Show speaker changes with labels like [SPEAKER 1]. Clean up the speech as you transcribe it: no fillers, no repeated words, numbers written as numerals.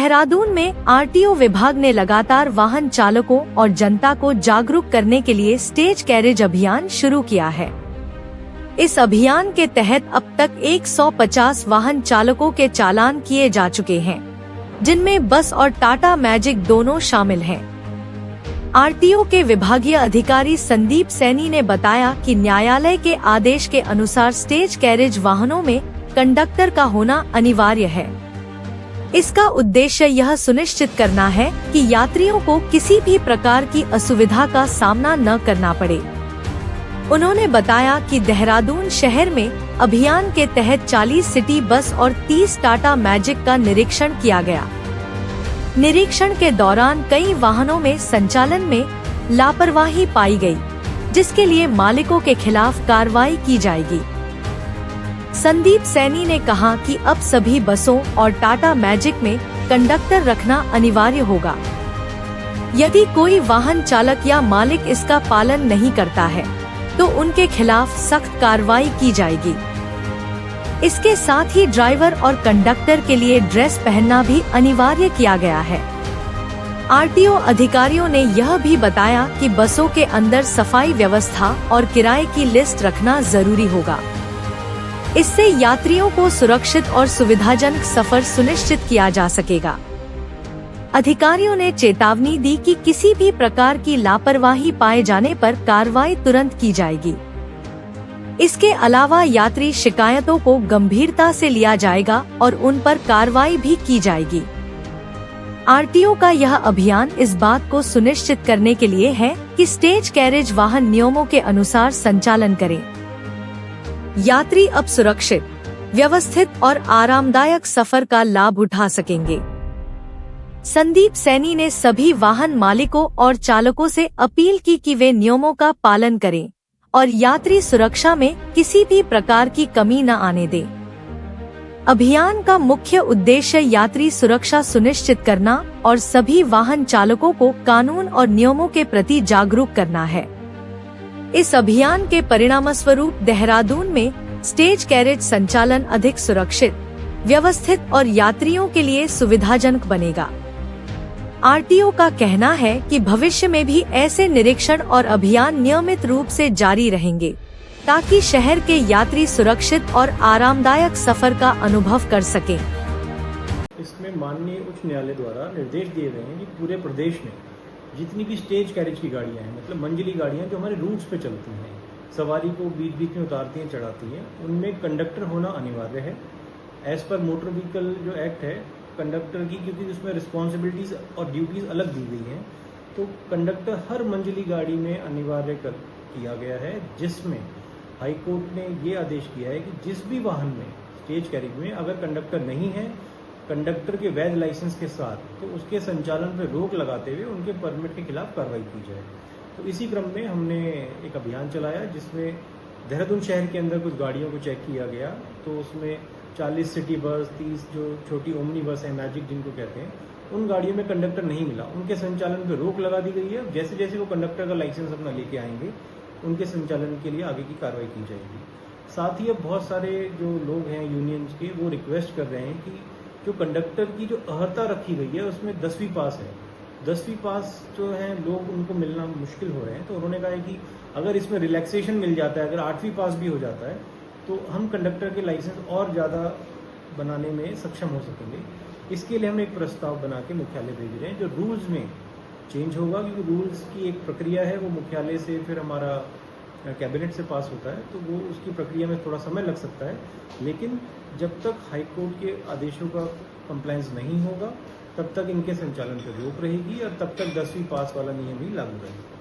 [SPEAKER 1] देहरादून में आरटीओ विभाग ने लगातार वाहन चालकों और जनता को जागरूक करने के लिए स्टेज कैरेज अभियान शुरू किया है। इस अभियान के तहत अब तक 150 वाहन चालकों के चालान किए जा चुके हैं, जिनमें बस और टाटा मैजिक दोनों शामिल हैं। आरटीओ के विभागीय अधिकारी संदीप सैनी ने बताया कि न्यायालय के आदेश के अनुसार स्टेज कैरेज वाहनों में कंडक्टर का होना अनिवार्य है। इसका उद्देश्य यह सुनिश्चित करना है कि यात्रियों को किसी भी प्रकार की असुविधा का सामना न करना पड़े। उन्होंने बताया कि देहरादून शहर में अभियान के तहत 40 सिटी बस और 30 टाटा मैजिक का निरीक्षण किया गया। निरीक्षण के दौरान कई वाहनों में संचालन में लापरवाही पाई गई, जिसके लिए मालिकों के खिलाफ कार्रवाई की जाएगी। संदीप सैनी ने कहा कि अब सभी बसों और टाटा मैजिक में कंडक्टर रखना अनिवार्य होगा। यदि कोई वाहन चालक या मालिक इसका पालन नहीं करता है, तो उनके खिलाफ सख्त कार्रवाई की जाएगी। इसके साथ ही ड्राइवर और कंडक्टर के लिए ड्रेस पहनना भी अनिवार्य किया गया है। आरटीओ अधिकारियों ने यह भी बताया कि बसों के अंदर सफाई व्यवस्था और किराए की लिस्ट रखना जरूरी होगा। इससे यात्रियों को सुरक्षित और सुविधाजनक सफर सुनिश्चित किया जा सकेगा। अधिकारियों ने चेतावनी दी कि किसी भी प्रकार की लापरवाही पाए जाने पर कार्रवाई तुरंत की जाएगी। इसके अलावा यात्री शिकायतों को गंभीरता से लिया जाएगा और उन पर कार्रवाई भी की जाएगी। आरटीओ का यह अभियान इस बात को सुनिश्चित करने के लिए है कि स्टेज कैरेज वाहन नियमों के अनुसार संचालन करें। यात्री अब सुरक्षित, व्यवस्थित और आरामदायक सफर का लाभ उठा सकेंगे। संदीप सैनी ने सभी वाहन मालिकों और चालकों से अपील की कि वे नियमों का पालन करें और यात्री सुरक्षा में किसी भी प्रकार की कमी न आने दें। अभियान का मुख्य उद्देश्य यात्री सुरक्षा सुनिश्चित करना और सभी वाहन चालकों को कानून और नियमों के प्रति जागरूक करना है। इस अभियान के परिणामस्वरूप देहरादून में स्टेज कैरेज संचालन अधिक सुरक्षित, व्यवस्थित और यात्रियों के लिए सुविधाजनक बनेगा। आरटीओ का कहना है कि भविष्य में भी ऐसे निरीक्षण और अभियान नियमित रूप से जारी रहेंगे, ताकि शहर के यात्री सुरक्षित और आरामदायक सफर का अनुभव कर सकें।
[SPEAKER 2] इसमें माननीय उच्च न्यायालय द्वारा निर्देश दिए गए हैं कि पूरे प्रदेश में जितनी भी स्टेज कैरेज की गाड़ियां हैं, मतलब मंजिली गाड़ियां जो हमारे रूट्स पे चलती हैं, सवारी को बीच बीच में उतारती हैं, चढ़ाती हैं, उनमें कंडक्टर होना अनिवार्य है। एज पर मोटर व्हीकल जो एक्ट है, कंडक्टर की, क्योंकि उसमें रिस्पॉन्सिबिलिटीज और ड्यूटीज अलग दी गई हैं, तो कंडक्टर हर मंजिली गाड़ी में अनिवार्य किया गया है, जिसमें हाई कोर्ट ने ये आदेश किया है कि जिस भी वाहन में स्टेज कैरेज में अगर कंडक्टर नहीं है, कंडक्टर के वैध लाइसेंस के साथ, तो उसके संचालन पर रोक लगाते हुए उनके परमिट के खिलाफ कार्रवाई की जाए। तो इसी क्रम में हमने एक अभियान चलाया, जिसमें देहरादून शहर के अंदर कुछ गाड़ियों को चेक किया गया। तो उसमें 40 सिटी बस, 30 जो छोटी ओमनी बस है, मैजिक जिनको कहते हैं, उन गाड़ियों में कंडक्टर नहीं मिला। उनके संचालन पर रोक लगा दी गई है। जैसे जैसे वो कंडक्टर का लाइसेंस अपना लेके आएंगे, उनके संचालन के लिए आगे की कार्रवाई की जाएगी। साथ ही अब बहुत सारे जो लोग हैं यूनियंस के, वो रिक्वेस्ट कर रहे हैं कि जो कंडक्टर की जो अर्हता रखी गई है उसमें 10वीं पास है। 10वीं पास जो है लोग, उनको मिलना मुश्किल हो रहे हैं। तो उन्होंने कहा है कि अगर इसमें रिलैक्सेशन मिल जाता है, अगर 8वीं पास भी हो जाता है, तो हम कंडक्टर के लाइसेंस और ज़्यादा बनाने में सक्षम हो सकेंगे। इसके लिए हम एक प्रस्ताव बना के मुख्यालय भेज रहे हैं, जो रूल्स में चेंज होगा, क्योंकि रूल्स की एक प्रक्रिया है, वो मुख्यालय से फिर हमारा कैबिनेट से पास होता है, तो वो उसकी प्रक्रिया में थोड़ा समय लग सकता है। लेकिन जब तक हाई कोर्ट के आदेशों का कंप्लायंस नहीं होगा, तब तक इनके संचालन पर रोक रहेगी और तब तक 10वीं पास वाला नियम ही लागू रहेगा।